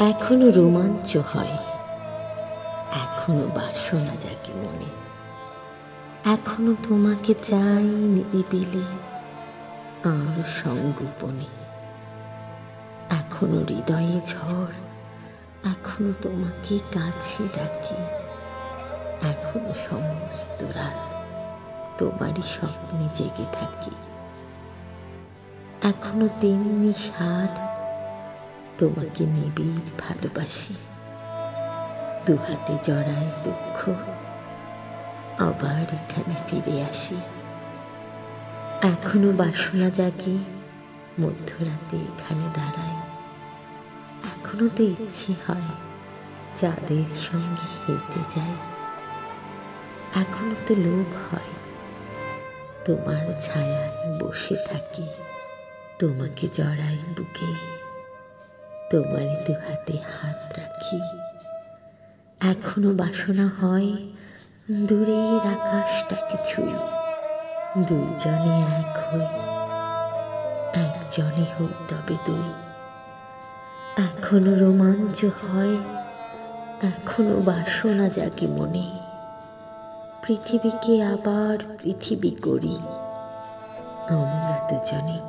এখনো রোমাঞ্চ হয়, এখনো বাসনা জাগে মনে, এখনো তোমাকে চাই নিরিবিলি আর সংগোপনে। এখনো হৃদয়ে ঝড়, এখনো তোমাকে কাছে ডাকি, এখনো সমস্ত রাত তোমারই স্বপ্নে জেগে থাকি। এখনো তেমনি স্বাদ, তোমাকে নিবিড় ভালোবাসি, দুহাতে জড়াই দুঃখ, আবার এখানে ফিরে আসি। এখনো বাসনা জাগে, মধ্যরাতে এখানে দাঁড়াই, এখনো তো ইচ্ছে হয় চাঁদের সঙ্গে হেঁটে যাই। এখনো তো লোভ হয় তোমার ছায়ায় বসে থাকি, তোমাকে জড়াই বুকে, তোমারই দুহাতে হাত রাখি। এখনো বাসনা হয় দূরের আকাশটাকে ছুঁই, দুইজনে এক হই, একজনে হই তবে দুই। এখনো রোমাঞ্চ হয়, এখনো বাসনা জাগে মনে, পৃথিবীকে আবার পৃথিবী করি আমরা দুজনে।